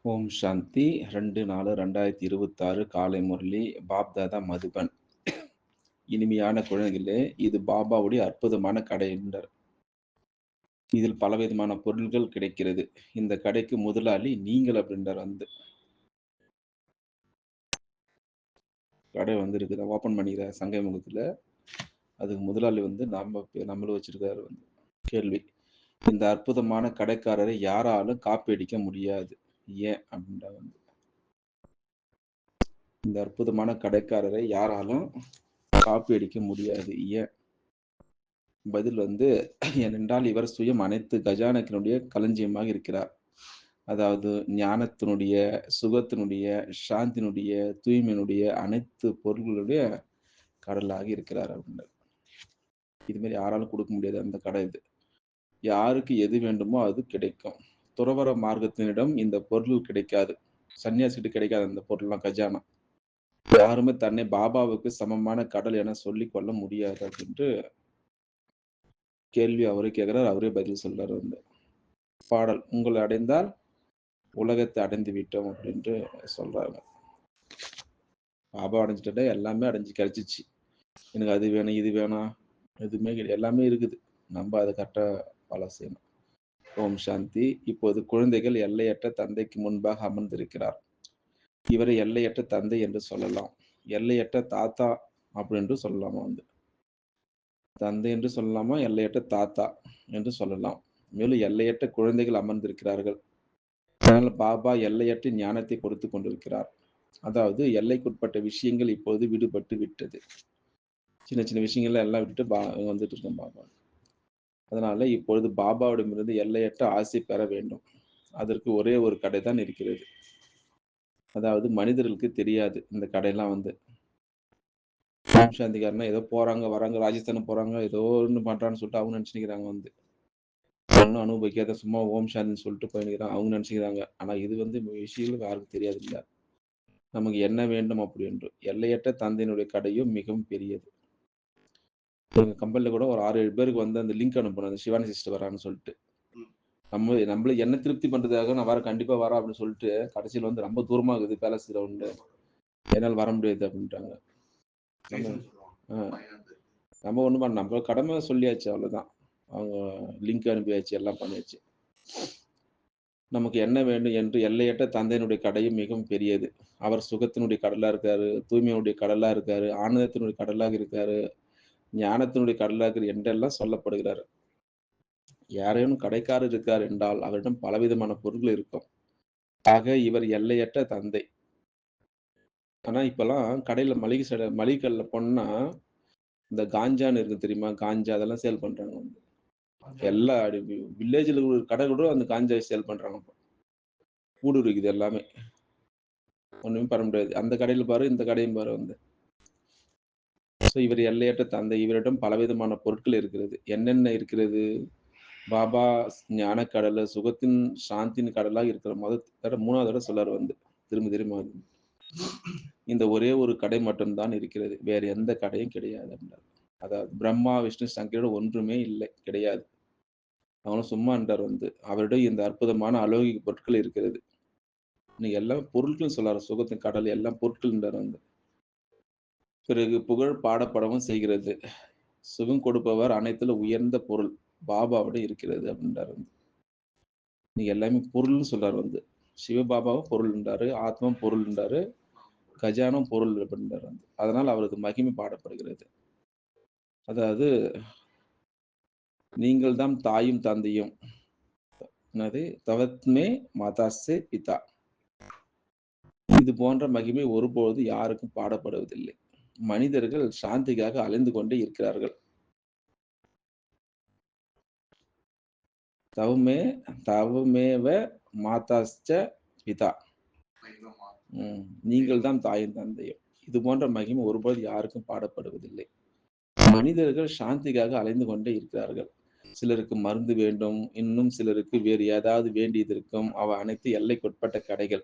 ஓம் சாந்தி 2/4/2026 காலை முரளி பாப்தாதா மதுபன். இனிமையான குழந்தைகளே, இது பாபாவுடைய அற்புதமான கடை என்றார். இதில் பலவிதமான பொருள்கள் கிடைக்கிறது. இந்த கடைக்கு முதலாளி நீங்கள் அப்படின்றார் வந்து. கடை வந்து இருக்குது, ஓபன் பண்ணிக்கிறார் சங்கமுகத்துல. அதுக்கு முதலாளி வந்து நம்மளும் வச்சிருக்காரு வந்து. கேள்வி: இந்த அற்புதமான கடைக்காரரை யாராலும் காப்பி அடிக்க முடியாது, ஏன் அப்படின்றார் வந்து. இந்த அற்புதமான கடைக்காரரை யாராலும் காப்பி அடிக்க முடியாது, ஏன்? பதில் வந்து, ஏனென்றால் இவர் சுயம் அனைத்து கஜானத்தினுடைய களஞ்சியமாக இருக்கிறார். அதாவது ஞானத்தினுடைய, சுகத்தினுடைய, சாந்தினுடைய, தூய்மையினுடைய அனைத்து பொருள்களுடைய கடலாக இருக்கிறார் அப்படின்றார். இது மாதிரி யாராலும் கொடுக்க முடியாது அந்த கடை இது. யாருக்கு எது வேண்டுமோ அது கிடைக்கும். துறவற மார்க்கத்தினிடம் இந்த பொருள் கிடைக்காது. சன்னியாசிட்டு கிடைக்காது அந்த பொருள்லாம், கஜானா. யாருமே தன்னை பாபாவுக்கு சமமான கடல் என சொல்லிக் கொள்ள முடியாது அப்படின்ட்டு கேள்வி அவரே கேட்கிறார், அவரே பதில் சொல்றாரு வந்து. பாடல்: உங்களை அடைந்தால் உலகத்தை அடைந்து விட்டோம் அப்படின்ட்டு சொல்றாங்க. பாபா அடைஞ்சிட்டா எல்லாமே அடைஞ்சு கிடைச்சிச்சு. எனக்கு அது வேணும், இது வேணாம், எதுவுமே கிடையாது. எல்லாமே இருக்குது. நம்ம அதை கரெக்டா ஃபாலோ செய்யணும். ஓம் சாந்தி. இப்போது குழந்தைகள் எல்லையற்ற தந்தைக்கு முன்பாக அமர்ந்திருக்கிறார். இவரை எல்லையற்ற தந்தை என்று சொல்லலாம். எல்லையற்ற தாத்தா அப்படின்னு சொல்லலாமா வந்து. தந்தை என்று சொல்லலாமா, எல்லையற்ற தாத்தா என்று சொல்லலாம். மேலும் எல்லையற்ற குழந்தைகள் அமர்ந்திருக்கிறார்கள். அதனால் பாபா எல்லையற்ற ஞானத்தை கொடுத்து கொண்டிருக்கிறார். அதாவது எல்லைக்குட்பட்ட விஷயங்கள் இப்போது விடுபட்டு விட்டது. சின்ன சின்ன விஷயங்கள்ல எல்லாம் விட்டுட்டு வந்துட்டு இருக்கோம் பாபா. அதனால இப்பொழுது பாபாவிடமிருந்து எல்லையற்ற ஆசை பெற வேண்டும். அதற்கு ஒரே ஒரு கடை தான் இருக்கிறது. அதாவது மனிதர்களுக்கு தெரியாது இந்த கடையெல்லாம் வந்து. ஓம் சாந்திக்காரனா ஏதோ போறாங்க வராங்க, ராஜஸ்தானம் போறாங்க, ஏதோ ஒன்று பண்றான்னு சொல்லிட்டு அவங்க நினைச்சுக்கிறாங்க வந்து. ஒன்னும் அனுபவிக்காத சும்மா ஓம் சாந்தின்னு சொல்லிட்டு போயினுக்கிறான் அவங்க நினைச்சுக்கிறாங்க. ஆனா இது வந்து விஷயங்கள் யாருக்கும் தெரியாது இல்ல. நமக்கு என்ன வேண்டும் அப்படி என்று. எல்லையற்ற தந்தையினுடைய கடையும் மிகவும் பெரியது. எங்க கம்பெனில கூட ஒரு 6, 7 பேருக்கு வந்து அந்த லிங்க் அனுப்பணும். அந்த சிவானி சிஸ்டர் வரான்னு சொல்லிட்டு. நம்மள என்ன திருப்தி பண்றதுக்காக நான் வரேன், கண்டிப்பா வரேன் அப்படின்னு சொல்லிட்டு, கடைசியில வந்து ரொம்ப தூரமா இருக்குது பேலஸ் கிரவுண்டு. என்னால வர முடியாது அப்படின்ட்டாங்க. நம்ம நம்ம ஒண்ணும் பண்ண, நம்ம கடமை சொல்லியாச்சு அவ்வளவுதான். அவங்க லிங்க் அனுப்பியாச்சு, எல்லாம் பண்ணியாச்சு. நமக்கு என்ன வேண்டும் என்று எல்லையற்ற தந்தையினுடைய கடையும் மிகவும் பெரியது. அவர் சுகத்தினுடைய கடலா இருக்காரு, தூய்மையுடைய கடலா இருக்காரு, ஆனந்தத்தினுடைய கடலாக இருக்காரு, ஞானத்தினுடைய கடலாக என்றெல்லாம் சொல்லப்படுகிறார். யாரேனும் கடைக்காரர் இருக்கார் என்றால் அவரிடம் பலவிதமான பொருட்கள் இருக்கும். ஆக இவர் எல்லையற்ற தந்தை. ஆனா இப்பல்லாம் கடையில மளிகை கடையில போனோம்னா, இந்த காஞ்சான்னு இருக்கு தெரியுமா? காஞ்சா அதெல்லாம் சேல் பண்றாங்க வந்து. எல்லா வில்லேஜ்ல ஒரு கடை கூட அந்த காஞ்சா சேல் பண்றாங்க இப்ப. ஊடுருவிக்குது எல்லாமே. ஒண்ணுமே பண்ண முடியாது. அந்த கடையில பாரு, இந்த கடையும் பாரு வந்து. இவர் எல்லையற்ற தந்தை. இவரிடம் பலவிதமான பொருட்கள் இருக்கிறது. என்னென்ன இருக்கிறது? பாபா ஞான கடலு, சுகத்தின் சாந்தியின் கடலாக இருக்கிற முதல் 3வது தடவ சொல்றாரு வந்து. திரும்ப திரும்ப வந்து. இந்த ஒரே ஒரு கடை மட்டும் தான் இருக்கிறது. வேற எந்த கடையும் கிடையாது அப்படின்றார். அதாவது பிரம்மா, விஷ்ணு, சங்கரோட ஒன்றுமே இல்லை, கிடையாது. அவனும் சும்மான்றார் வந்து. அவரிடம் இந்த அற்புதமான அலௌகிக பொருட்கள் இருக்கிறது. இன்னைக்கு எல்லாம் பொருட்கள் சொல்றாரு. சுகத்தின் கடல் எல்லாம் பொருட்கள்ன்றார் வந்து. பிறகு புகழ் பாடப்படவும் செய்கிறது. சுகம் கொடுப்பவர் அனைத்திலும் உயர்ந்த பொருள் பாபாவோட இருக்கிறது அப்படின்றார் வந்து. இன்னைக்கு எல்லாமே பொருள்னு சொல்றாரு வந்து. சிவபாபாவும் பொருள்ன்றாரு, ஆத்மா பொருள்ன்றாரு, கஜானும் பொருள் அப்படின்றார் வந்து. அதனால் அவரது மகிமை பாடப்படுகிறது. அதாவது நீங்கள் தான் தாயும் தந்தையும். என்னது? தவத்மே மாதாஸ்ஸே பிதா. இது போன்ற மகிமை ஒருபோது யாருக்கும் பாடப்படுவதில்லை. மனிதர்கள் சாந்திக்காக அலைந்து கொண்டே இருக்கிறார்கள். தவமேவ மாதாஸ்ச பிதா. நீங்கள் தான் தாயும் தந்தையும். இது போன்ற மகிமை ஒருபோது யாருக்கும் பாடப்படுவதில்லை. மனிதர்கள் சாந்திக்காக அலைந்து கொண்டே இருக்கிறார்கள். சிலருக்கு மருந்து வேண்டும், இன்னும் சிலருக்கு வேறு ஏதாவது வேண்டியது இருக்கும். அவ அனைத்து எல்லைக்குட்பட்ட கடைகள்.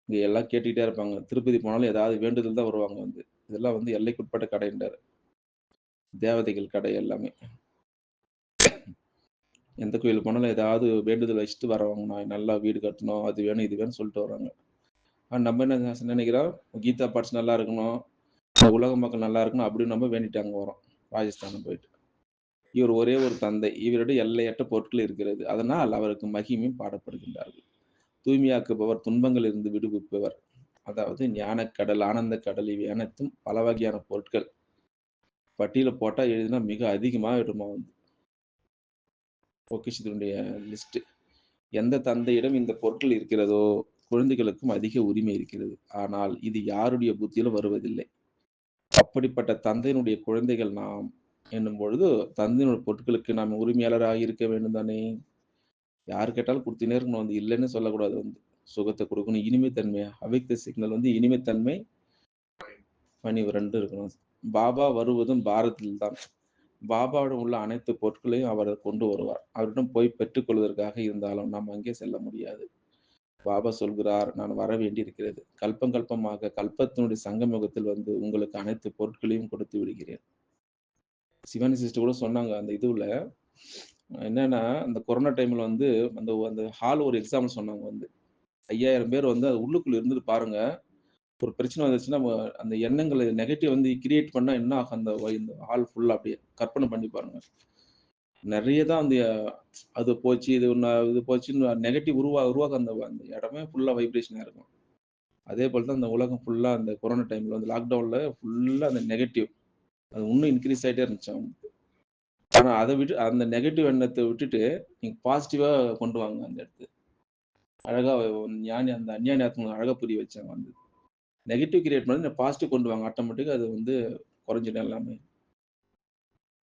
இங்க எல்லாம் கேட்டுக்கிட்டே இருப்பாங்க. திருப்பதி போனாலும் ஏதாவது வேண்டுதல் தான் வருவாங்க வந்து. இதெல்லாம் வந்து எல்லைக்குட்பட்ட கடைன்றாரு. தேவதைகள் கடை எல்லாமே. எந்த கோயிலுக்கு போனாலும் ஏதாவது வேண்டுதல் வச்சுட்டு வரவங்க. நான் நல்லா வீடு கட்டணும், அது வேணும், இது வேணும்னு சொல்லிட்டு வராங்க. நம்ம என்ன நினைக்கிறோம், கீதா பாட்ஸ் நல்லா இருக்கணும், இந்த உலக மக்கள் நல்லா இருக்கணும் அப்படின்னு நம்ம வேண்டிட்டு அங்க வரோம். ராஜஸ்தானம் போயிட்டு. இவர் ஒரே ஒரு தந்தை. இவரிடம் எல்லையற்ற பொருட்கள் இருக்கிறது. அதனால் அவருக்கு மகிமையும் பாடப்படுகின்றார்கள். தூய்மையாக்குபவர், துன்பங்களிலிருந்து விடுவிப்பவர். அதாவது ஞானக்கடல், ஆனந்த கடல் இவை அனைத்தும் பல வகையான பொருட்கள். பட்டியல போட்டா எழுதினா மிக அதிகமா வருமா வந்து. பொக்கிஷத்தினுடைய லிஸ்ட். எந்த தந்தையிடம் இந்த பொருட்கள் இருக்கிறதோ, குழந்தைகளுக்கும் அதிக உரிமை இருக்கிறது. ஆனால் இது யாருடைய புத்தியிலும் வருவதில்லை. அப்படிப்பட்ட தந்தையினுடைய குழந்தைகள் நாம் என்னும் பொழுது, தந்தையினுடைய பொருட்களுக்கு நாம் உரிமையாளராக இருக்க வேண்டும் தானே! யாரு கேட்டாலும் குடுத்துன்னே இருக்கணும் வந்து. இல்லன்னு சொல்லக்கூடாது வந்து. சுகத்த குடுக்கணும். இனிமை தன்மையா அவ்யக்த சிக்னல் வந்து இனிமை தன்மை, பணிவு 2 இருக்கணும். பாபா வருவதும் பாரத்தில் தான். பாபாவிடம் உள்ள அனைத்து பொருட்களையும் அவர் கொண்டு வருவார். அவரிடம் போய் பெற்றுக்கொள்வதற்காக இருந்தாலும் நாம் அங்கே செல்ல முடியாது. பாபா சொல்கிறார், "நான் வர வேண்டியிருக்கிறது. கல்பம் கல்பமாக கல்பத்தினுடைய சங்கமயுகத்தில் வந்து உங்களுக்கு அனைத்து பொருட்களையும் கொடுத்து விடுகிறேன்." சிவானி சிஸ்டர் கூட சொன்னாங்க அந்த இதுவுல. என்னன்னா, அந்த கொரோனா டைம்ல வந்து அந்த அந்த ஹால் ஒரு எக்ஸாம்பிள் சொன்னாங்க வந்து. 5000 பேர் வந்து அது உள்ளுக்குள்ள இருந்துட்டு பாருங்க. ஒரு பிரச்சனை வந்துச்சுன்னா, அந்த எண்ணங்கள நெகட்டிவ் வந்து கிரியேட் பண்ணா என்ன ஆகும்? இந்த ஹால் ஃபுல்லா அப்படியே கற்பனை பண்ணி பாருங்க. நெறைய தான் அந்த அது போச்சு, இது போச்சுன்னு நெகட்டிவ் உருவாக அந்த அந்த இடமே ஃபுல்லா வைப்ரேஷனா இருக்கும். அதே போல தான் அந்த உலகம் ஃபுல்லா அந்த கொரோனா டைம்ல வந்து லாக்டவுன்ல ஃபுல்லா அந்த நெகட்டிவ். அது இன்னும் இன்கிரீஸ் ஆயிட்டே இருந்துச்சு அவங்களுக்கு. ஆனா அத விட்டு அந்த நெகட்டிவ் எண்ணத்த விட்டுட்டு, நீங்க பாசிட்டிவா கொண்டு வாங்க அந்த இடத்த. அழகா அந்த அஞ்ஞானி ஆத்மா அழகா புரிய வச்சாங்க வந்து. நெகட்டிவ் கிரியேட் பண்ணி பாசிட்டிவ் கொண்டு வாங்க. ஆட்டோமேட்டிக்கா அது வந்து குறைஞ்சிடும் எல்லாமே.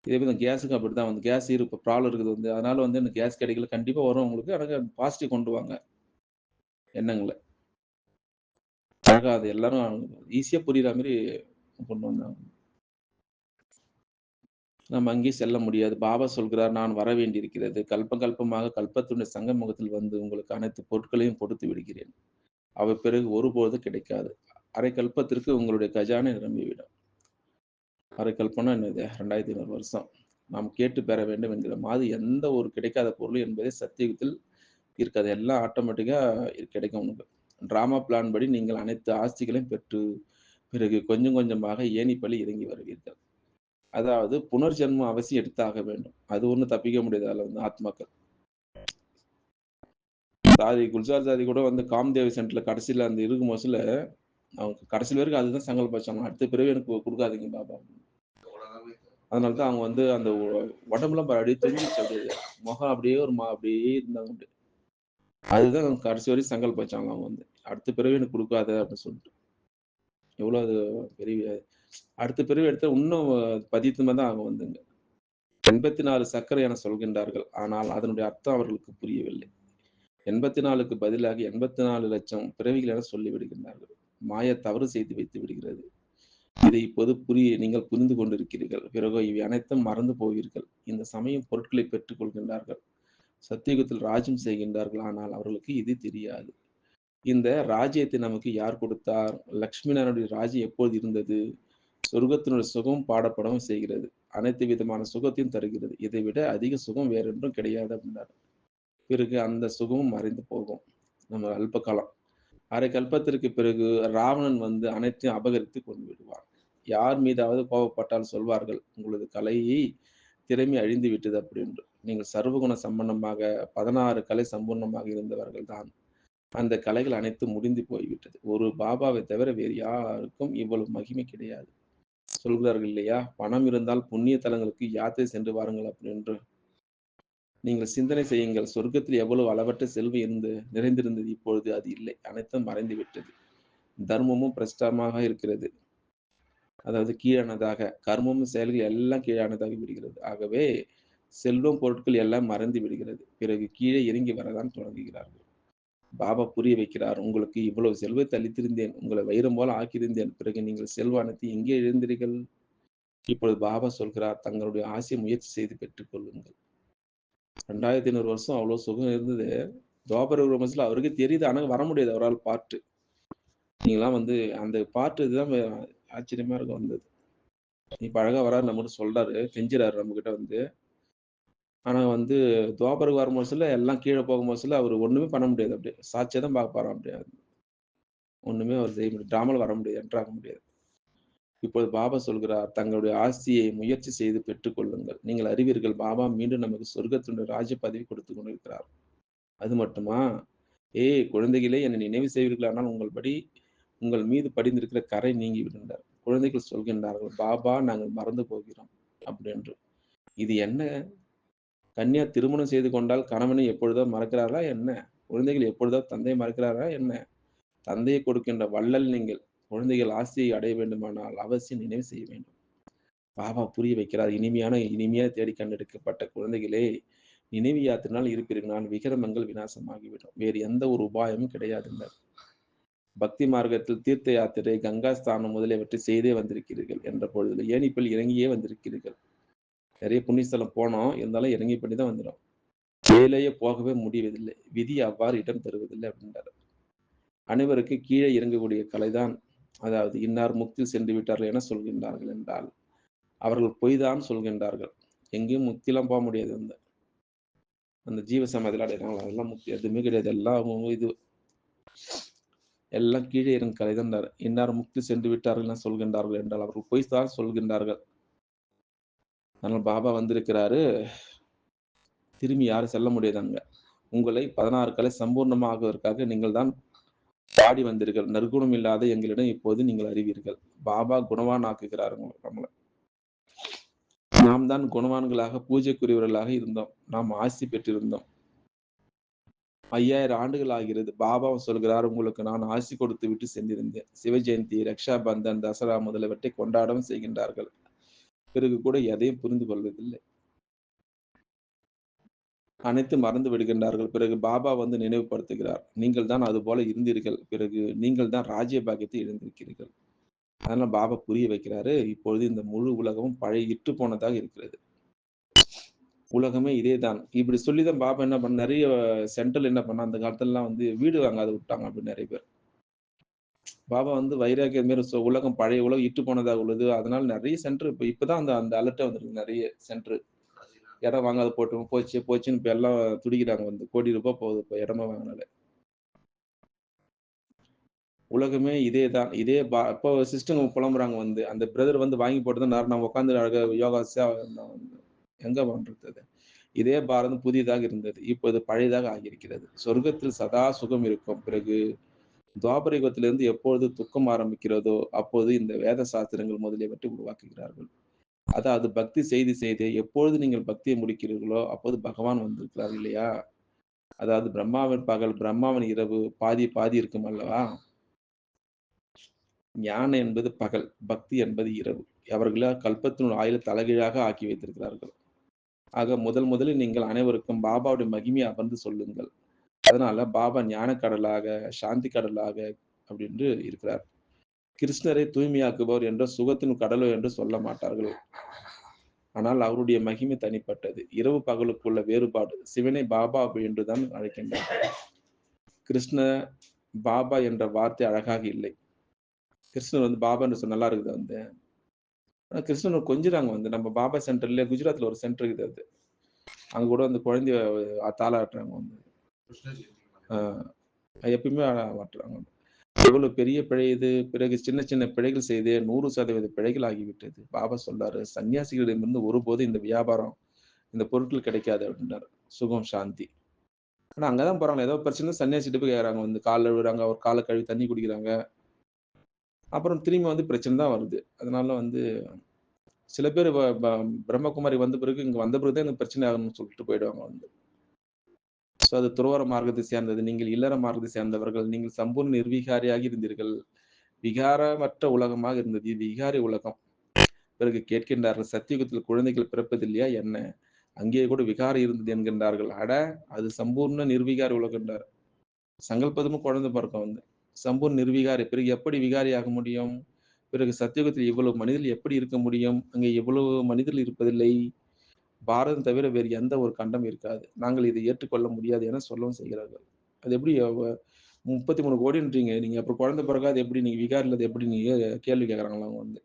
இதே மாரி தான் கேஸுக்கும் அப்படித்தான் வந்து கேஸ் இப்ப ப்ராப்ளம் இருக்குது வந்து. அதனால வந்து எனக்கு கேஸ் கிடைக்கல. கண்டிப்பா வரும் உங்களுக்கு. ஆனா பாசிட்டிவ் கொண்டு வாங்க எண்ணங்கள. அழகா அது எல்லாரும் ஈஸியா புரியிற மாரி கொண்டு வந்தாங்க. நம்ம அங்கேயும் செல்ல முடியாது. பாபா சொல்கிறார், "நான் வர வேண்டியிருக்கிறது. கல்பம் கல்பமாக கல்பத்தினுடைய சங்கமுகத்தில் வந்து உங்களுக்கு அனைத்து பொருட்களையும் கொடுத்து விடுகிறேன். அவை பிறகு ஒருபோதும் கிடைக்காது. அரை கல்பத்திற்கு உங்களுடைய கஜானை நிரம்பிவிடும்." அரை கல்பம்னா என்னது? 2500 வருஷம். நாம் கேட்டு பெற வேண்டும் என்கிற மாதிரி எந்த ஒரு கிடைக்காத பொருள் என்பதே சத்தியுகத்தில் இருக்காது. எல்லாம் ஆட்டோமேட்டிக்கா கிடைக்கும் உனக்கு. டிராமா பிளான் படி நீங்கள் அனைத்து ஆஸ்திகளையும் பெற்று, பிறகு கொஞ்சம் கொஞ்சமாக ஏணிப்படி இறங்கி வருவீர்கள். அதாவது புனர்ஜென்மம் அவசியம் எடுத்தாக வேண்டும். அது ஒண்ணும் தப்பிக்க முடியாது அதுல வந்து ஆத்மாக்கள். குல்சார் சாதி கூட வந்து காமதேவ் சென்டர்ல கடைசில அந்த இருக்கும் மோசல, அவங்க கடைசி வரைக்கும் அதுதான் சங்கல்பம் வச்சாங்க. அடுத்த பிறவி எனக்கு குடுக்காதீங்க பாபா. அதனால தான் அவங்க வந்து அந்த உடம்புலாம் பாரு அப்படியே தொங்கிச்சு அப்படியே. முகம் அப்படியே ஒரு அப்படியே இருந்தாங்க அப்படியே. அதுதான் கடைசி வரையும் சங்கல்பம் வச்சாங்க அவங்க வந்து. அடுத்த பிறவி எனக்கு குடுக்காத அப்படின்னு சொல்லிட்டு. எவ்வளோ அது பெரிய அடுத்த பிறவி எடுத்தா இன்னும் பதித்தமா தான் ஆகும் வந்துங்க. 84 சர்க்கரை என சொல்கின்றார்கள். ஆனால் அதனுடைய அர்த்தம் அவர்களுக்கு புரியவில்லை. 84க்கு பதிலாக 84,00,000 பிறவிகள் என சொல்லிவிடுகின்றார்கள். மாயா தவறு செய்து வைத்து விடுகிறது. இதை இப்போது நீங்கள் புரிந்து கொண்டிருக்கிறீர்கள். பிறகு இவை அனைத்தும் மறந்து போவீர்கள். இந்த சமயம் பொருட்களை பெற்றுக் கொள்கின்றார்கள். சத்தியுகத்தில் ராஜ்யம் செய்கின்றார்கள். ஆனால் அவர்களுக்கு இது தெரியாது. இந்த ராஜ்யத்தை நமக்கு யார் கொடுத்தார்? லக்ஷ்மி நாராயணுடைய ராஜ்யம் எப்போது இருந்தது? சொர்க்கத்தினுடைய சுகம் பாடப்படவும் செய்கிறது. அனைத்து விதமான சுகத்தையும் தருகிறது. இதை விட அதிக சுகம் வேறொன்றும் கிடையாது அப்படின்னாரு. பிறகு அந்த சுகமும் மறைந்து போகும். நம்ம அல்ப காலம். அரை கல்பத்திற்கு பிறகு ராவணன் வந்து அனைத்தையும் அபகரித்து கொண்டு விடுவான். யார் மீதாவது கோபப்பட்டால் சொல்வார்கள், "உங்களது திறமை அழிந்து விட்டது" அப்படின்னு. நீங்கள் சர்வகுண சம்பன்னமாக 16 கலை சம்பூர்ணமாக இருந்தவர்கள் தான். அந்த கலைகள் அனைத்தும் முடிந்து போய்விட்டது. ஒரு பாபாவை தவிர வேறு யாருக்கும் இவ்வளவு மகிமை கிடையாது. சொல்கிறார்கள் இல்லையா? "பணம் இருந்தால் புண்ணிய தலங்களுக்கு யாத்திரை சென்று வாருங்கள்" அப்படின்னு. நீங்கள் சிந்தனை செய்யுங்கள். சொர்க்கத்தில் எவ்வளவு அளவற்ற செல்வம் நிறைந்திருந்தது. இப்பொழுது அது இல்லை. அனைத்தும் மறைந்து விட்டது. தர்மமும் பிரஷ்டமாக இருக்கிறது. அதாவது கீழானதாக. கர்மமும் செயல்கள் எல்லாம் கீழானதாகி விடுகிறது. ஆகவே செல்வம், பொருட்கள் எல்லாம் மறைந்து விடுகிறது. பிறகு கீழே இறங்கி வரதான் தொடங்குகிறார்கள். பாபா புரிய வைக்கிறார். உங்களுக்கு இவ்வளவு செல்வத்தை அளித்திருந்தேன். உங்களை வைரம் போல ஆக்கியிருந்தேன். பிறகு நீங்கள் செல்வ அனைத்தையும் எங்கே இழந்தீர்கள்? இப்பொழுது பாபா சொல்கிறார், தங்களுடைய ஆசையை முயற்சி செய்து பெற்றுக் கொள்ளுங்கள். 2500 வருஷம் அவ்வளோ சுகம் இருந்தது. துவாபர யுகத்துல அவருக்கே தெரியுது. ஆனா வர முடியாது அவரால பார்ட்டு. நீங்கலாம் வந்து அந்த பார்ட் இதுதான் ஆச்சரியமா இருக்கும் வந்தது. இப்ப அழகா வராரு நம்மகிட்ட சொல்றாரு. கெஞ்சுறாரு நம்மகிட்ட வந்து. ஆனா வந்து துவாபருக்கு வரும்போதுல எல்லாம் கீழ போகும்போதுல அவரு ஒண்ணுமே பண்ண முடியாது அப்படியே. சாட்சியா தான் பார்ப்பாராம் அப்படியே. ஒண்ணுமே அவர் செய்ய முடியாது. ட்ராமால வர முடியாது. என்டர் ஆக முடியாது. இப்பொழுது பாபா சொல்கிறார், தங்களுடைய ஆஸ்தியை முயற்சி செய்து பெற்றுக் கொள்ளுங்கள். நீங்கள் அறிவீர்கள், பாபா மீண்டும் நமக்கு சொர்க்கத்தினுடைய ராஜ்ய பதவி கொடுத்துக் கொண்டிருக்கிறார். அது மட்டுமா? ஏய் குழந்தைகளே என்னை நினைவு செய்வீர்களானால் உங்கள் மீது படிந்திருக்கிற கறை நீங்கிவிடும் என்றார். குழந்தைகள் சொல்கின்றார்கள், பாபா நாங்கள் மறந்து போகிறோம் அப்படின்னு. இது என்ன? கன்யா திருமணம் செய்து கொண்டால் கணவனை எப்பொழுதோ மறக்கிறாரா என்ன? குழந்தைகள் எப்பொழுதோ தந்தையை மறக்கிறாரா என்ன? தந்தையை கொடுக்கின்ற வள்ளல் நீங்கள். குழந்தைகள் ஆசியை அடைய வேண்டுமானால் அவசியம் நினைவு செய்ய வேண்டும். பாபா புரிய வைக்கிறார். இனிமையா தேடி கண்டெடுக்கப்பட்ட குழந்தைகளே, நினைவு யாத்திரையினால் இருப்பீர்களானால் விக்கிரமங்கள் விநாசமாகிவிடும். வேறு எந்த ஒரு உபாயமும் கிடையாதுங்க. பக்தி மார்க்கத்தில் தீர்த்த யாத்திரை, கங்கா ஸ்தானம் முதலியவற்றை செய்தே வந்திருக்கிறீர்கள் என்ற பொழுதில் ஏணிப்படியில் இறங்கியே வந்திருக்கிறீர்கள். நிறைய புண்ணிய ஸ்தலம் போனோம். இருந்தாலும் இறங்கி பண்ணி தான் வந்துரும். மேலேயே போகவே முடிவதில்லை. விதி அவ்வாறு இடம் தருவதில்லை அப்படின்றாரு. அனைவருக்கு கீழே இறங்கக்கூடிய கலைதான் அதாவது இன்னார் முக்தியில் சென்று விட்டார்கள் என சொல்கின்றார்கள் என்றால், அவர்கள் பொய் தான் சொல்கின்றார்கள். எங்கேயும் முக்திலாம் போ முடியாது. அந்த அந்த ஜீவ சமாதியில அடையறாங்கல்ல, அதெல்லாம் முக்தி எதுவுமே கிடையாது. எல்லாம் அவங்கவங்க இது எல்லாம் கீழே இறங்கும் கலைதான்றாரு. இன்னார் முக்தி சென்று விட்டார்கள் என சொல்கின்றார்கள் என்றால், அவர்கள் பொய் தான் சொல்கின்றார்கள். அதனால பாபா வந்திருக்கிறாரு. திரும்பி யாரும் செல்ல முடியாது அங்க. உங்களை 16 கலை சம்பூர்ணமாகுவதற்காக நீங்கள் தான் பாடி வந்தீர்கள். நற்குணம் இல்லாத எங்களிடம் இப்போது நீங்கள் அறிவீர்கள். பாபா குணவான் ஆக்குகிறார் நம்மள. நாம் தான் குணவான்களாக, பூஜைக்குரியவர்களாக இருந்தோம். நாம் ஆசி பெற்றிருந்தோம். 5000 ஆண்டுகள் ஆகிறது. பாபாவும் சொல்கிறார், உங்களுக்கு நான் ஆசி கொடுத்து விட்டு சென்றிருந்தேன். சிவ ஜெயந்தி, ரக்ஷா பந்தன், தசரா முதலியவற்றை கொண்டாடவும் செய்கின்றார்கள். பிறகு கூட எதையும் புரிந்து கொள்வதில்லை. அனைத்தும் மறந்து விடுகின்றார்கள். பிறகு பாபா வந்து நினைவுபடுத்துகிறார். நீங்கள் தான் அதுபோல இருந்தீர்கள். பிறகு நீங்கள் தான் ராஜ்ய பாக்கியத்தை இழந்திருக்கிறீர்கள். அதனால பாபா புரிய வைக்கிறாரு. இப்பொழுது இந்த முழு உலகமும் பழைய இற்றுப் போனதாக இருக்கிறது. உலகமே இதேதான். இப்படி சொல்லி தான் பாபா என்ன பண்ண நெறைய சென்ட்ரல் என்ன பண்ணா, அந்த காலத்துலலாம் வந்து வீடு வாங்காத விட்டாங்க அப்படி நெறைய பேர். பாபா வந்து வைராக்கியம் மாரி உலகம் பழைய உலகம் இற்றுப் போனதாக உள்ளது. அதனால நெறைய சென்டர் இப்பதான் அந்த அந்த அலர்ட்டே வந்திருக்கு நெறைய சென்டர். இடம் வாங்காத போச்சுன்னு இப்ப எல்லாம் துடிக்கிறாங்க வந்து. கோடி ரூபாய் போகுது இப்ப இடமா வாங்குனாலே. உலகமே இதே தான். இதே இப்போ சிஸ்டர்ங்க புலம்புறாங்க வந்து. அந்த பிரதர் வந்து வாங்கி போட்டு தான் நான் உட்கார்ந்து அழகா யோகா எங்க பண்றது அது? இதே பாரதம் புதியதாக இருந்தது. இப்போது பழையதாக ஆகியிருக்கிறது. சொர்க்கத்தில் சதா சுகம் இருக்கும். பிறகு துவாபர யுகத்திலிருந்து எப்பொழுது துக்கம் ஆரம்பிக்கிறதோ, அப்போது இந்த வேத சாஸ்திரங்கள் முதலியவற்றை உருவாக்குகிறார்கள். அதாவது பக்தி செய்து செய்து எப்பொழுது நீங்கள் பக்தியை முடிக்கிறீர்களோ, அப்போது பகவான் வந்திருக்கிறார் இல்லையா? அதாவது பிரம்மாவின் பகல், பிரம்மாவின் இரவு பாதி பாதி இருக்கும் அல்லவா? ஞானம் என்பது பகல், பக்தி என்பது இரவு. அவர்களா கல்பத்தினுள் ஆயுள தலைகீழாக ஆக்கி வைத்திருக்கிறார்கள். ஆக முதலில் நீங்கள் அனைவருக்கும் பாபாவுடைய மகிமையை அமர்ந்து சொல்லுங்கள். அதனால பாபா ஞானக் கடலாக, சாந்தி கடலாக அப்படின்னு இருக்கிறார். கிருஷ்ணரை தூய்மையாக்குபவர் என்றோ, சுகத்தின் கடலோ என்று சொல்ல மாட்டார்கள். ஆனால் அவருடைய மகிமை தனிப்பட்டது. இரவு பகலுக்குள்ள வேறுபாடு. சிவனை பாபா என்று தான் அழைக்கின்றார்கள். கிருஷ்ண, பாபா என்ற வார்த்தை அழகாக இல்லை. கிருஷ்ணர் வந்து பாபான்னு சொன்னா நல்லா இருக்குது வந்து. ஆனா கிருஷ்ணன கொஞ்சுறாங்க வந்து. நம்ம பாபா சென்டர்ல குஜராத்ல ஒரு சென்டர் இருக்குது அது. அங்க கூட அந்த குழந்தைய தாலாட்டுறாங்க வந்து. ஆ எப்பயுமே மாட்றாங்க. எவ்வளவு பெரிய பிழை இது. பிறகு சின்ன சின்ன பிழைகள் செய்தே 100% பிழைகள் ஆகிவிட்டது. பாபா சொல்றாரு, "சன்னியாசிகளிடமிருந்து ஒருபோதும் இந்த வியாபாரம், இந்த பொருட்கள் கிடைக்காது" அப்படின்றாரு. சுகம், சாந்தி. ஆனா அங்க தான் போறாங்க. ஏதோ பிரச்சனை சன்னியாசிட்ட போய் கேக்குறாங்க வந்து. கால்ல விழுறாங்க, அவர் கால கழுவி தண்ணி குடிக்கிறாங்க. அப்புறம் திரும்பி வந்து பிரச்சனை தான் வருது. அதனால வந்து சில பேர் பிரம்மகுமாரி வந்த பிறகு, இங்க வந்த பிறகு தான் எனக்கு பிரச்சனை ஆகும்னு சொல்லிட்டு போயிடுவாங்க வந்து. அது துறவற மார்க்கத்தை சேர்ந்தது. நீங்கள் இல்லற மார்க்கத்தை சேர்ந்தவர்கள். நீங்கள் சம்பூர்ண நிர்விகாரியாக இருந்தீர்கள். விகாரமற்ற உலகமாக இருந்தது. இது விகாரி உலகம். பிறகு கேட்கின்றார்கள், "சத்தியுகத்தில் குழந்தைகள் பிறப்பதில்லையா என்ன? அங்கே கூட விகாரம் இருந்தது" என்கின்றார்கள். அட! அது சம்பூர்ண நிர்விகாரி உலகம்ன்றார். சங்கல்பதமும் குழந்தை பிறக்கும் வந்து. சம்பூர்ண நிர்விகாரி. பிறகு எப்படி விகாரி ஆக முடியும்? பிறகு சத்தியுகத்தில் இவ்வளவு மனிதர்கள் எப்படி இருக்க முடியும்? அங்கே இவ்வளவு மனிதர்கள் இருப்பதில்லை. பாரதம் தவிர வேறு எந்த ஒரு கண்டம் இருக்காது. நாங்கள் இதை ஏற்றுக்கொள்ள முடியாது என சொல்லவும் செய்கிறார்கள். அது எப்படி 33 கோடின்றீங்க. நீங்க அப்புறம் குழந்தை பிறக்காது எப்படி நீங்க விகாரி இல்லாத எப்படி நீங்க கேள்வி கேட்கறாங்களாம் அவங்க வந்து.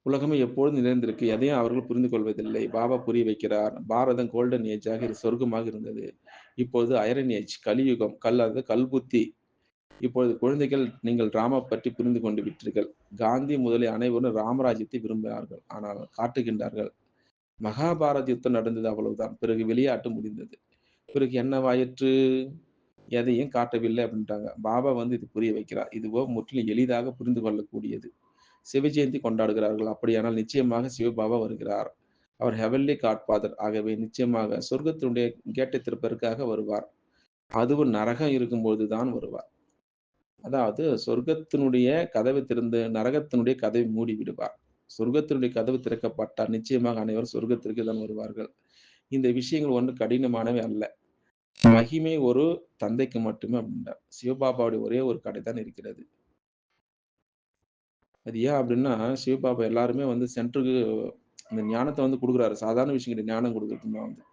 உலகமே எப்பொழுதும் நிறைந்திருக்கு. எதையும் அவர்கள் புரிந்து கொள்வதில்லை. பாபா புரிய வைக்கிறார். பாரதம் கோல்டன் ஏஜாக சொர்க்கமாக இருந்தது. இப்பொழுது ஐரன் ஏஜ் கலியுகம். அதாவது கல்புத்தி. இப்பொழுது குழந்தைகள் நீங்கள் ராமா பற்றி புரிந்து கொண்டு விட்டீர்கள். காந்தி முதலிய அனைவரும் ராமராஜ்யத்தை விரும்பினார்கள். ஆனால் காட்டுகின்றார்கள். மகாபாரத யுத்தம் நடந்தது அவ்வளவுதான். பிறகு விளையாட்டு முடிந்தது. பிறகு என்னவாயிற்று? எதையும் காட்டவில்லை அப்படின்ட்டாங்க. பாபா வந்து இது புரிய வைக்கிறார். இதுவோ முற்றிலும் எளிதாக புரிந்து கொள்ளக்கூடியது. சிவஜெயந்தி கொண்டாடுகிறார்கள். அப்படியானால் நிச்சயமாக சிவபாபா வருகிறார். அவர் ஹெவன்லி காட்ஃபாதர். ஆகவே நிச்சயமாக சொர்க்கத்தினுடைய கேட்டை திறப்பதற்காக வருவார். அதுவும் நரகம் இருக்கும்போது தான் வருவார். அதாவது சொர்க்கத்தினுடைய கதவு திறந்து நரகத்தினுடைய கதவை மூடி விடுவார். சொர்க்கத்தினுடைய கதவு திறக்கப்பட்டால் நிச்சயமாக அனைவரும் சொர்க்கத்திற்கு தான் வருவார்கள். இந்த விஷயங்கள் ஒன்றும் கடினமானவை அல்ல. மகிமை ஒரு தந்தைக்கு மட்டுமே அப்படின்றார். சிவபாபாவுடைய ஒரே ஒரு கடை தான் இருக்கிறது. அது ஏன் அப்படின்னா, சிவபாபா எல்லாருமே வந்து சென்டருக்கு இந்த ஞானத்த வந்து குடுக்குறாரு. சாதாரண விஷயம் கிடையாது. ஞானம் குடுக்குறதுன்னா வந்து.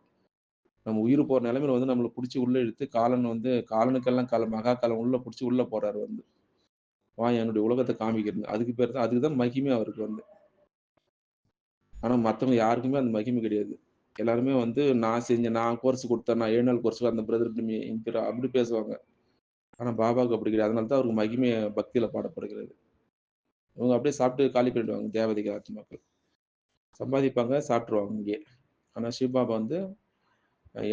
நம்ம உயிர் போற நிலைமையில வந்து நம்மள புடிச்சு உள்ள இழுத்து காலன் வந்து காலனுக்கெல்லாம் காலம் மகா காலம் உள்ள புடிச்சு உள்ள போறாரு வந்து. வா என்னுடைய உலகத்த காமிக்கிறேன்னு. அதுக்கு தான் மகிமை அவருக்கு வந்து. ஆனா மத்தவங்க யாருக்குமே அந்த மகிமை கிடையாது. எல்லாருமே வந்து நான் செஞ்சேன், நான் கோர்ஸ் குடுத்தேன், நான் 7 நாள் கோர்ஸ் அந்த பிரதர் அப்படி பேசுவாங்க. ஆனா பாபாவுக்கு அப்படி கிடையாது. அதனால தான் அவருக்கு மகிமை பக்தியில பாடப்படுகிறது. இவங்க அப்படியே சாப்பிட்டு காலி பண்ணிடுவாங்க தேவதைகள் ஆத்மாக்கள். சம்பாதிப்பாங்க, சாப்ட்டுருவாங்க இங்கேயே. ஆனா சிவபாபா வந்து